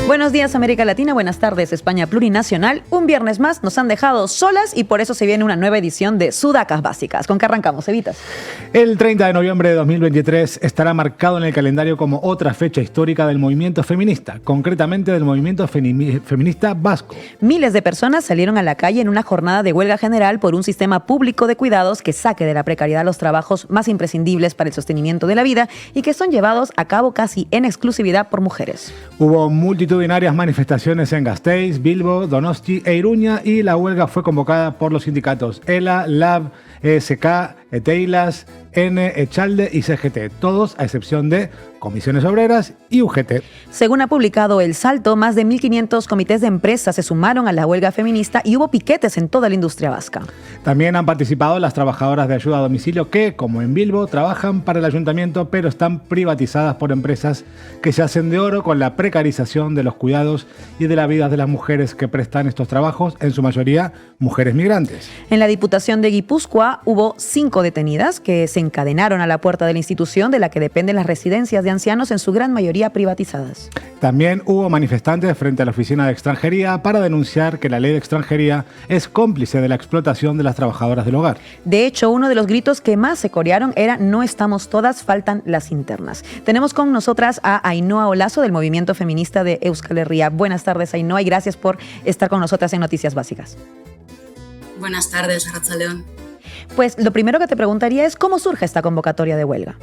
Buenos días, América Latina. Buenas tardes, España plurinacional. Un viernes más nos han dejado solas y por eso se viene una nueva edición de Sudacas Básicas. ¿Con qué arrancamos, Evitas? El 30 de noviembre de 2023 estará marcado en el calendario como otra fecha histórica del movimiento feminista, concretamente del movimiento feminista vasco. Miles de personas salieron a la calle en una jornada de huelga general por un sistema público de cuidados que saque de la precariedad los trabajos más imprescindibles para el sostenimiento de la vida y que son llevados a cabo casi en exclusividad por mujeres. Hubo multitudinarias manifestaciones en Gasteiz, Bilbo, Donosti e Iruña y la huelga fue convocada por los sindicatos ELA, LAB, ESK, ETEILAS, N, Echalde y CGT, todos a excepción de Comisiones Obreras y UGT. Según ha publicado El Salto, más de 1.500 comités de empresas se sumaron a la huelga feminista y hubo piquetes en toda la industria vasca. También han participado las trabajadoras de ayuda a domicilio que, como en Bilbo, trabajan para el ayuntamiento pero están privatizadas por empresas que se hacen de oro con la precarización de los cuidados y de la vida de las mujeres que prestan estos trabajos, en su mayoría mujeres migrantes. En la Diputación de Guipúzcoa hubo 5 detenidas que se encadenaron a la puerta de la institución de la que dependen las residencias de ancianos, en su gran mayoría privatizadas. También hubo manifestantes frente a la Oficina de Extranjería para denunciar que la ley de extranjería es cómplice de la explotación de las trabajadoras del hogar. De hecho, uno de los gritos que más se corearon era "no estamos todas, faltan las internas". Tenemos con nosotras a Ainhoa Olaso del Movimiento Feminista de Euskal Herria. Buenas tardes, Ainhoa, y gracias por estar con nosotras en Noticias Básicas. Buenas tardes, Arratsaldeon. Pues lo primero que te preguntaría es ¿cómo surge esta convocatoria de huelga?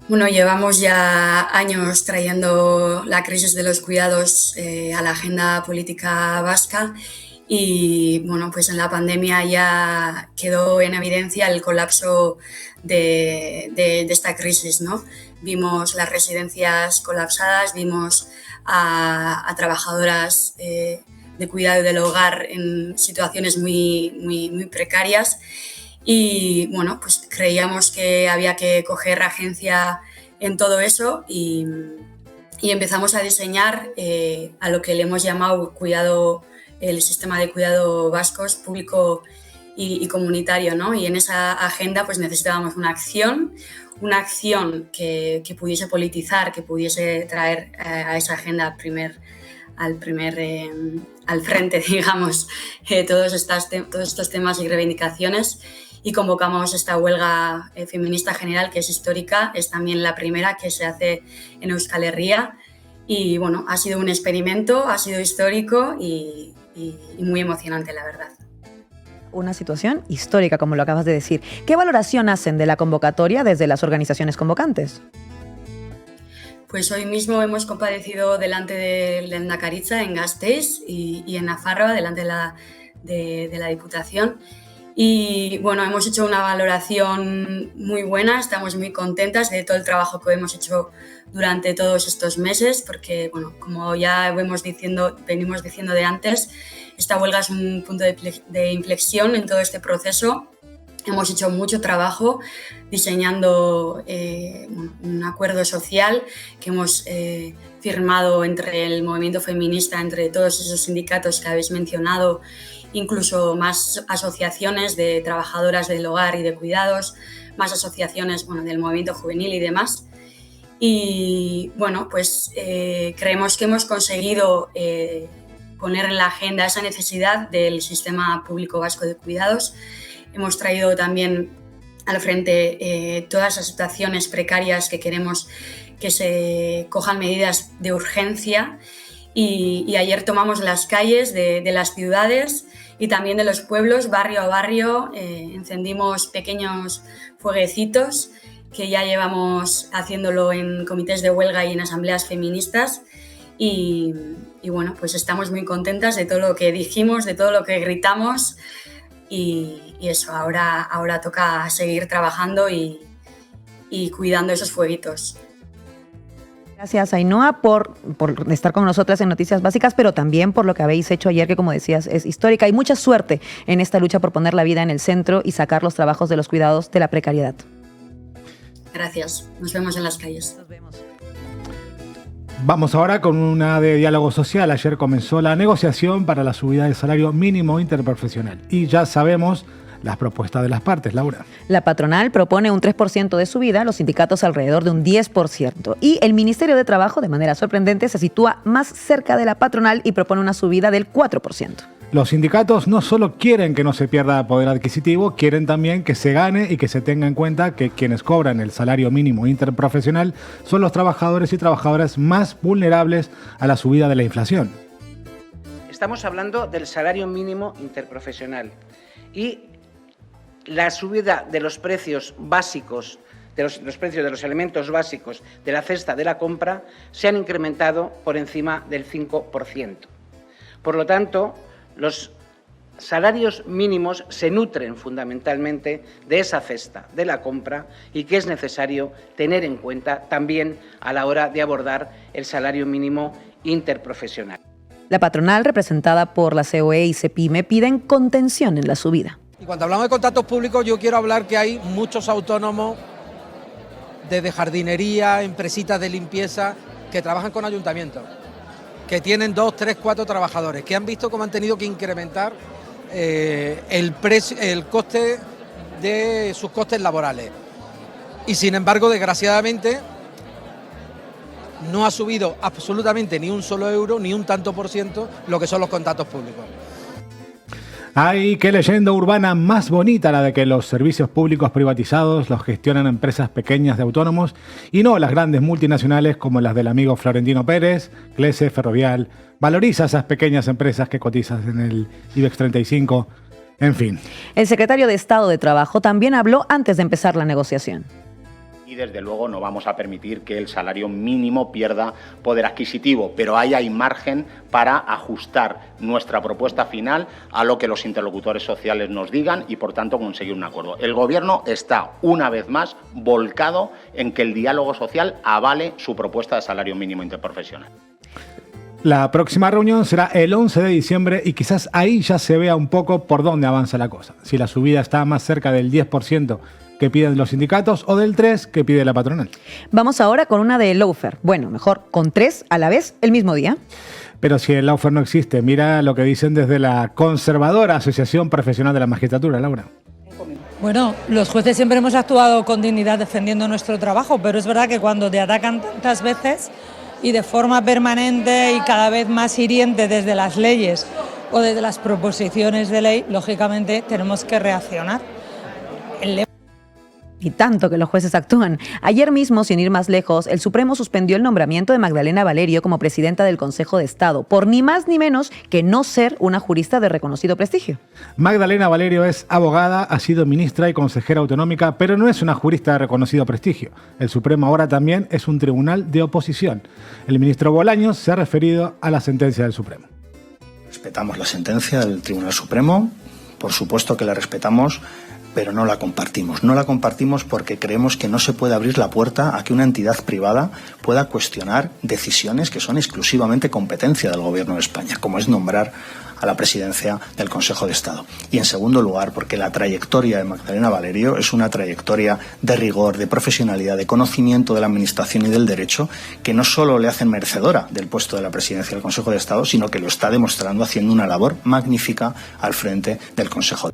Bueno, llevamos ya años trayendo la crisis de los cuidados a la agenda política vasca y bueno, pues en la pandemia ya quedó en evidencia el colapso de esta crisis, ¿no? Vimos las residencias colapsadas, vimos a trabajadoras de cuidado del hogar en situaciones muy precarias. Y bueno, pues creíamos que había que coger agencia en todo eso y empezamos a diseñar a lo que le hemos llamado el sistema de cuidado vascos público y comunitario, ¿no? Y en esa agenda pues necesitábamos una acción que pudiese politizar, que pudiese traer a esa agenda al frente, digamos, todos estos temas y reivindicaciones. Y convocamos esta huelga feminista general, que es histórica, es también la primera que se hace en Euskal Herria. Y bueno, ha sido un experimento, ha sido histórico y muy emocionante, la verdad. Una situación histórica, como lo acabas de decir. ¿Qué valoración hacen de la convocatoria desde las organizaciones convocantes? Pues hoy mismo hemos comparecido delante de Lehendakaritza en Gasteiz y en Nafarroa, delante de la Diputación. Y bueno, hemos hecho una valoración muy buena, estamos muy contentas de todo el trabajo que hemos hecho durante todos estos meses, porque bueno, como ya venimos diciendo de antes, esta huelga es un punto de inflexión en todo este proceso. Hemos hecho mucho trabajo diseñando un acuerdo social que hemos firmado entre el movimiento feminista, entre todos esos sindicatos que habéis mencionado, incluso más asociaciones de trabajadoras del hogar y de cuidados, más asociaciones del movimiento juvenil y demás. Y bueno, pues creemos que hemos conseguido poner en la agenda esa necesidad del sistema público vasco de cuidados. Hemos traído también al frente todas las situaciones precarias que queremos que se cojan medidas de urgencia y ayer tomamos las calles de las ciudades y también de los pueblos, barrio a barrio, encendimos pequeños fueguecitos que ya llevamos haciéndolo en comités de huelga y en asambleas feministas y bueno, pues estamos muy contentas de todo lo que dijimos, de todo lo que gritamos y eso, ahora toca seguir trabajando y cuidando esos fueguitos. Gracias, Ainhoa, por estar con nosotras en Noticias Básicas, pero también por lo que habéis hecho ayer, que como decías es histórica. Y mucha suerte en esta lucha por poner la vida en el centro y sacar los trabajos de los cuidados de la precariedad. Gracias. Nos vemos en las calles. Nos vemos. Vamos ahora con una de diálogo social. Ayer comenzó la negociación para la subida del salario mínimo interprofesional. Y ya sabemos las propuestas de las partes, Laura. La patronal propone un 3% de subida, los sindicatos alrededor de un 10%. Y el Ministerio de Trabajo, de manera sorprendente, se sitúa más cerca de la patronal y propone una subida del 4%. Los sindicatos no solo quieren que no se pierda poder adquisitivo, quieren también que se gane y que se tenga en cuenta que quienes cobran el salario mínimo interprofesional son los trabajadores y trabajadoras más vulnerables a la subida de la inflación. Estamos hablando del salario mínimo interprofesional y la subida de los precios básicos, de los precios de los elementos básicos de la cesta de la compra se han incrementado por encima del 5%. Por lo tanto, los salarios mínimos se nutren fundamentalmente de esa cesta de la compra y que es necesario tener en cuenta también a la hora de abordar el salario mínimo interprofesional. La patronal, representada por la COE y CEPIME, piden contención en la subida. Y cuando hablamos de contratos públicos, yo quiero hablar que hay muchos autónomos desde jardinería, empresitas de limpieza, que trabajan con ayuntamientos, que tienen 2, 3, 4 trabajadores, que han visto cómo han tenido que incrementar el coste de sus costes laborales. Y sin embargo, desgraciadamente, no ha subido absolutamente ni un solo euro, ni un tanto por ciento, lo que son los contratos públicos. ¡Ay, qué leyenda urbana más bonita la de que los servicios públicos privatizados los gestionan empresas pequeñas de autónomos y no las grandes multinacionales como las del amigo Florentino Pérez, Clece, Ferrovial! Valoriza esas pequeñas empresas que cotizan en el IBEX 35. En fin. El secretario de Estado de Trabajo también habló antes de empezar la negociación. Y desde luego no vamos a permitir que el salario mínimo pierda poder adquisitivo, pero ahí hay margen para ajustar nuestra propuesta final a lo que los interlocutores sociales nos digan y por tanto conseguir un acuerdo. El Gobierno está una vez más volcado en que el diálogo social avale su propuesta de salario mínimo interprofesional. La próxima reunión será el 11 de diciembre y quizás ahí ya se vea un poco por dónde avanza la cosa. Si la subida está más cerca del 10% que piden los sindicatos o del 3% que pide la patronal. Vamos ahora con una de lawfare. Bueno, mejor con 3 a la vez el mismo día. Pero si el lawfare no existe, mira lo que dicen desde la conservadora Asociación Profesional de la Magistratura, Laura. Bueno, los jueces siempre hemos actuado con dignidad defendiendo nuestro trabajo, pero es verdad que cuando te atacan tantas veces y de forma permanente y cada vez más hiriente desde las leyes o desde las proposiciones de ley, lógicamente tenemos que reaccionar. Y tanto que los jueces actúan. Ayer mismo, sin ir más lejos, el Supremo suspendió el nombramiento de Magdalena Valerio como presidenta del Consejo de Estado, por ni más ni menos que no ser una jurista de reconocido prestigio. Magdalena Valerio es abogada, ha sido ministra y consejera autonómica, pero no es una jurista de reconocido prestigio. El Supremo ahora también es un tribunal de oposición. El ministro Bolaños se ha referido a la sentencia del Supremo. Respetamos la sentencia del Tribunal Supremo, por supuesto que la respetamos, pero no la compartimos. No la compartimos porque creemos que no se puede abrir la puerta a que una entidad privada pueda cuestionar decisiones que son exclusivamente competencia del Gobierno de España, como es nombrar a la presidencia del Consejo de Estado. Y en segundo lugar, porque la trayectoria de Magdalena Valerio es una trayectoria de rigor, de profesionalidad, de conocimiento de la Administración y del Derecho, que no solo le hacen merecedora del puesto de la presidencia del Consejo de Estado, sino que lo está demostrando haciendo una labor magnífica al frente del Consejo.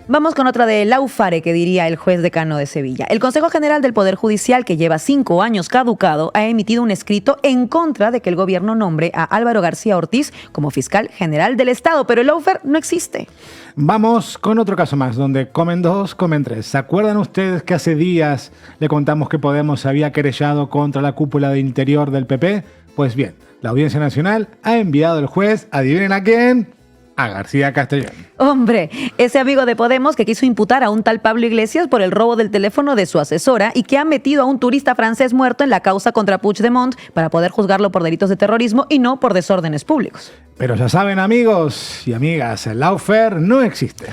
Vamos con otra de lawfare, que diría el juez decano de Sevilla. El Consejo General del Poder Judicial, que lleva 5 años caducado, ha emitido un escrito en contra de que el gobierno nombre a Álvaro García Ortiz como fiscal general del Estado, pero el lawfare no existe. Vamos con otro caso más, donde comen 2, comen 3. ¿Se acuerdan ustedes que hace días le contamos que Podemos se había querellado contra la cúpula de Interior del PP? Pues bien, la Audiencia Nacional ha enviado al juez, ¿adivinen a quién? A García Castellón. Hombre, ese amigo de Podemos que quiso imputar a un tal Pablo Iglesias por el robo del teléfono de su asesora y que ha metido a un turista francés muerto en la causa contra Puigdemont para poder juzgarlo por delitos de terrorismo y no por desórdenes públicos. Pero ya saben, amigos y amigas, el lawfare no existe.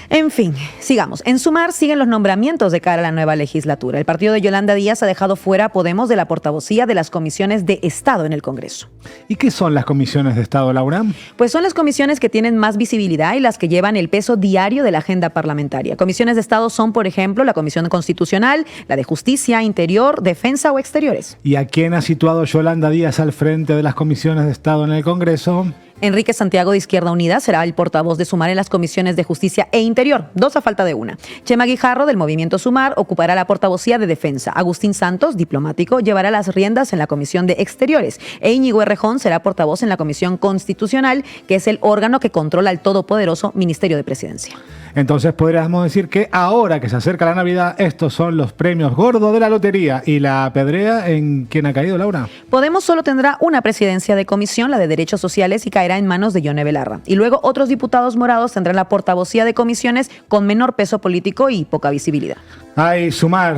En fin, sigamos. En Sumar siguen los nombramientos de cara a la nueva legislatura. El partido de Yolanda Díaz ha dejado fuera a Podemos de la portavocía de las comisiones de Estado en el Congreso. ¿Y qué son las comisiones de Estado, Laura? Pues son las comisiones que tienen más visibilidad y las que llevan el peso diario de la agenda parlamentaria. Comisiones de Estado son, por ejemplo, la Comisión Constitucional, la de Justicia, Interior, Defensa o Exteriores. ¿Y a quién ha situado Yolanda Díaz al frente de las comisiones de Estado en el Congreso? Enrique Santiago de Izquierda Unida será el portavoz de Sumar en las comisiones de Justicia e Interior, 2 a falta de una. Chema Guijarro, del Movimiento Sumar, ocupará la portavocía de Defensa. Agustín Santos, diplomático, llevará las riendas en la Comisión de Exteriores. E Íñigo Errejón será portavoz en la Comisión Constitucional, que es el órgano que controla el todopoderoso Ministerio de Presidencia. Entonces podríamos decir que ahora que se acerca la Navidad, estos son los premios gordos de la lotería. ¿Y la pedrea en quién ha caído, Laura? Podemos solo tendrá una presidencia de comisión, la de Derechos Sociales, y caerá en manos de Yone Belarra. Y luego otros diputados morados tendrán la portavocía de comisiones con menor peso político y poca visibilidad. Ay, Sumar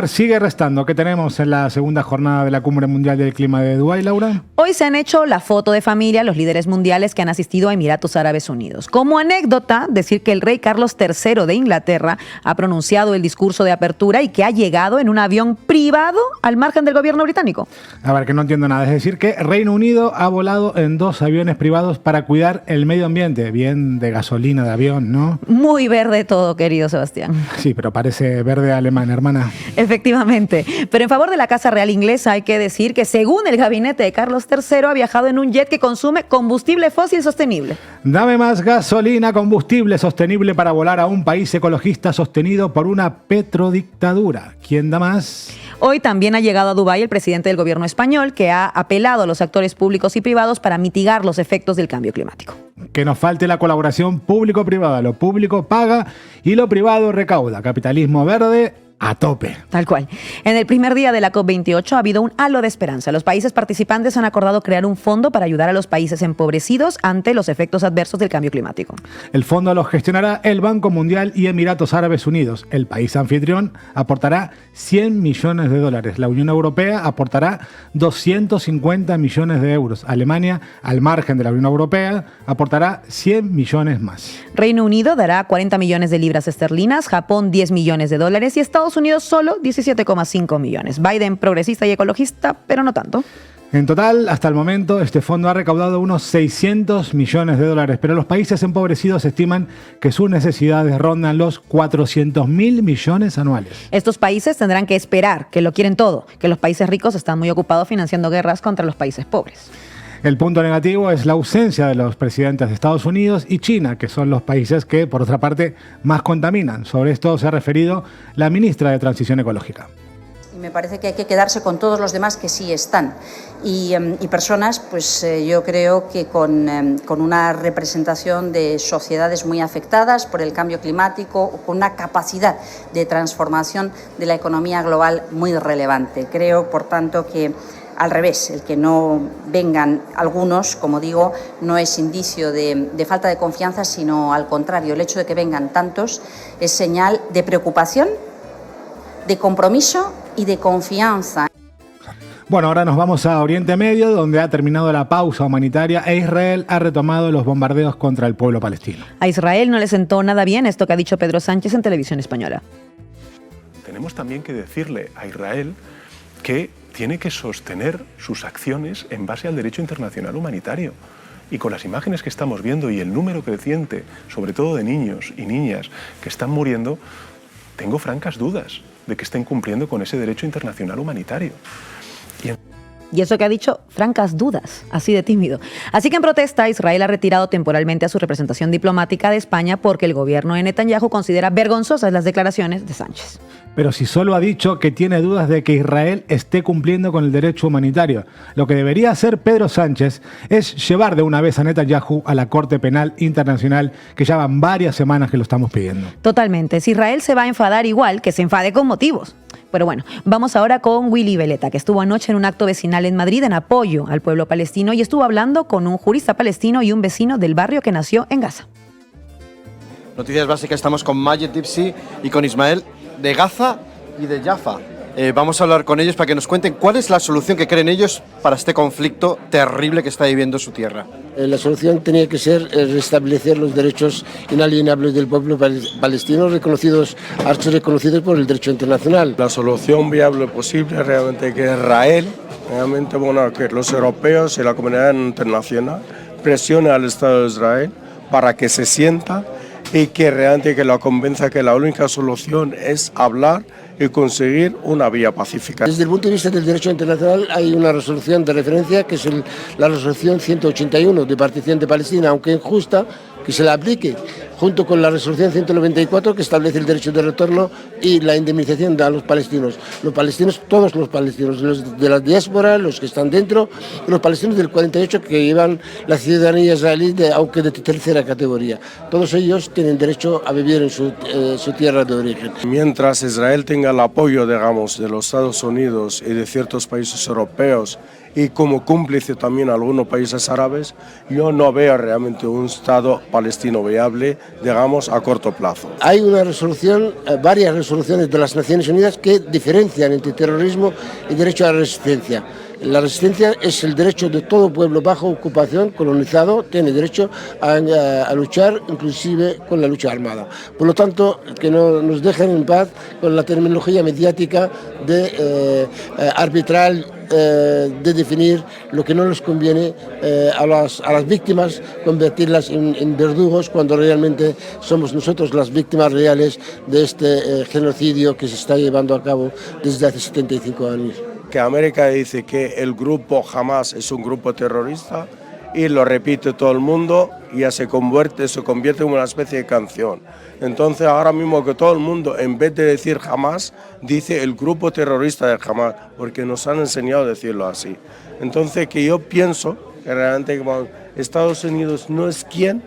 sigue restando. ¿Qué tenemos en la segunda jornada de la Cumbre Mundial del Clima de Dubái, Laura? Hoy se han hecho la foto de familia los líderes mundiales que han asistido a Emiratos Árabes Unidos. Como anécdota, decir que el rey Carlos III de Inglaterra ha pronunciado el discurso de apertura y que ha llegado en un avión privado al margen del gobierno británico. A ver, que no entiendo nada. Es decir, que Reino Unido ha volado en 2 aviones privados para cuidar el medio ambiente. Bien de gasolina de avión, ¿no? Muy verde todo, querido Sebastián. Sí, pero parece verde alemán, hermana. Efectivamente. Pero en favor de la Casa Real inglesa hay que decir que según el gabinete de Carlos III ha viajado en un jet que consume combustible fósil sostenible. Dame más gasolina, combustible sostenible para volar a un país ecologista sostenido por una petrodictadura. ¿Quién da más? Hoy también ha llegado a Dubái el presidente del gobierno español, que ha apelado a los actores públicos y privados para mitigar los efectos del cambio climático. Que nos falte la colaboración público-privada. Lo público paga y lo privado recauda. Capitalismo verde a tope. Tal cual. En el primer día de la COP28 ha habido un halo de esperanza. Los países participantes han acordado crear un fondo para ayudar a los países empobrecidos ante los efectos adversos del cambio climático. El fondo lo gestionará el Banco Mundial y Emiratos Árabes Unidos. El país anfitrión aportará 100 millones de dólares. La Unión Europea aportará 250 millones de euros. Alemania, al margen de la Unión Europea, aportará 100 millones más. Reino Unido dará 40 millones de libras esterlinas, Japón 10 millones de dólares y Estados Unidos solo 17,5 millones. Biden progresista y ecologista, pero no tanto. En total, hasta el momento, este fondo ha recaudado unos 600 millones de dólares, pero los países empobrecidos estiman que sus necesidades rondan los 400.000 millones anuales. Estos países tendrán que esperar, que lo quieren todo, que los países ricos están muy ocupados financiando guerras contra los países pobres. El punto negativo es la ausencia de los presidentes de Estados Unidos y China, que son los países que, por otra parte, más contaminan. Sobre esto se ha referido la ministra de Transición Ecológica. Y me parece que hay que quedarse con todos los demás que sí están. Y personas, pues yo creo que con una representación de sociedades muy afectadas por el cambio climático o con una capacidad de transformación de la economía global muy relevante. Creo, por tanto, que al revés, el que no vengan algunos, como digo, no es indicio de falta de confianza, sino al contrario, el hecho de que vengan tantos es señal de preocupación, de compromiso y de confianza. Bueno, ahora nos vamos a Oriente Medio, donde ha terminado la pausa humanitaria e Israel ha retomado los bombardeos contra el pueblo palestino. A Israel no le sentó nada bien esto que ha dicho Pedro Sánchez en Televisión Española. Tenemos también que decirle a Israel que tiene que sostener sus acciones en base al derecho internacional humanitario. Y con las imágenes que estamos viendo y el número creciente, sobre todo de niños y niñas que están muriendo, tengo francas dudas de que estén cumpliendo con ese derecho internacional humanitario. Y eso que ha dicho, francas dudas, así de tímido. Así que en protesta, Israel ha retirado temporalmente a su representación diplomática de España porque el gobierno de Netanyahu considera vergonzosas las declaraciones de Sánchez. Pero si solo ha dicho que tiene dudas de que Israel esté cumpliendo con el derecho humanitario, lo que debería hacer Pedro Sánchez es llevar de una vez a Netanyahu a la Corte Penal Internacional, que ya van varias semanas que lo estamos pidiendo. Totalmente. Si Israel se va a enfadar igual, que se enfade con motivos. Pero bueno, vamos ahora con Willy Veleta, que estuvo anoche en un acto vecinal en Madrid en apoyo al pueblo palestino y estuvo hablando con un jurista palestino y un vecino del barrio que nació en Gaza. Noticias básicas, estamos con Mayet Dipsi y con Ismael de Gaza y de Jaffa. Vamos a hablar con ellos para que nos cuenten cuál es la solución que creen ellos para este conflicto terrible que está viviendo su tierra. La solución tenía que ser restablecer los derechos inalienables del pueblo palestino reconocidos por el derecho internacional. La solución viable posible realmente que Israel, realmente que los europeos y la comunidad internacional presione al Estado de Israel para que se sienta y que realmente que lo convenza que la única solución es hablar y conseguir una vía pacífica. Desde el punto de vista del derecho internacional hay una resolución de referencia que es la resolución 181 de partición de Palestina, aunque injusta, que se la aplique, junto con la resolución 194 que establece el derecho de retorno y la indemnización a los palestinos. Los palestinos, todos los palestinos, los de la diáspora, los que están dentro, y los palestinos del 48 que llevan la ciudadanía israelí, aunque de tercera categoría. Todos ellos tienen derecho a vivir en su tierra de origen. Mientras Israel tenga el apoyo, digamos, de los Estados Unidos y de ciertos países europeos, y como cómplice también algunos países árabes, yo no veo realmente un Estado palestino viable, digamos, a corto plazo. Hay una resolución, varias resoluciones de las Naciones Unidas que diferencian entre terrorismo y derecho a la resistencia. La resistencia es el derecho de todo pueblo bajo ocupación, colonizado, tiene derecho a luchar, inclusive con la lucha armada. Por lo tanto, que no nos dejen en paz con la terminología mediática de arbitral, de definir lo que no les conviene a las víctimas, convertirlas en verdugos, cuando realmente somos nosotros las víctimas reales de este genocidio que se está llevando a cabo desde hace 75 años. Que América dice que el grupo Hamas es un grupo terrorista y lo repite todo el mundo y ya se convierte en una especie de canción. Entonces ahora mismo que todo el mundo, en vez de decir Hamas, dice el grupo terrorista de Hamas, porque nos han enseñado a decirlo así. Entonces que yo pienso que realmente Estados Unidos no es quien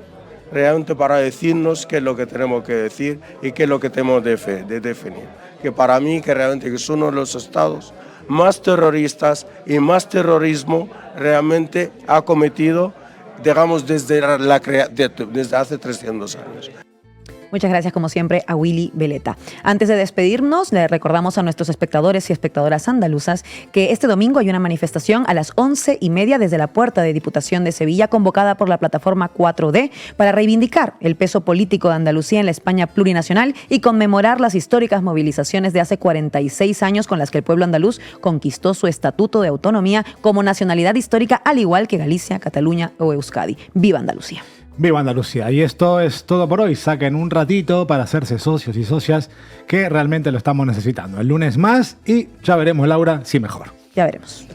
realmente para decirnos qué es lo que tenemos que decir y qué es lo que tenemos de definir. Que para mí que realmente que es uno de los estados más terroristas y más terrorismo realmente ha cometido, digamos, desde hace 300 años. Muchas gracias, como siempre, a Willy Veleta. Antes de despedirnos, le recordamos a nuestros espectadores y espectadoras andaluzas que este domingo hay una manifestación a las 11:30 desde la Puerta de Diputación de Sevilla, convocada por la plataforma 4D, para reivindicar el peso político de Andalucía en la España plurinacional y conmemorar las históricas movilizaciones de hace 46 años con las que el pueblo andaluz conquistó su estatuto de autonomía como nacionalidad histórica, al igual que Galicia, Cataluña o Euskadi. ¡Viva Andalucía! Viva Andalucía. Y esto es todo por hoy. Saquen un ratito para hacerse socios y socias, que realmente lo estamos necesitando. El lunes más y ya veremos, Laura, si mejor. Ya veremos.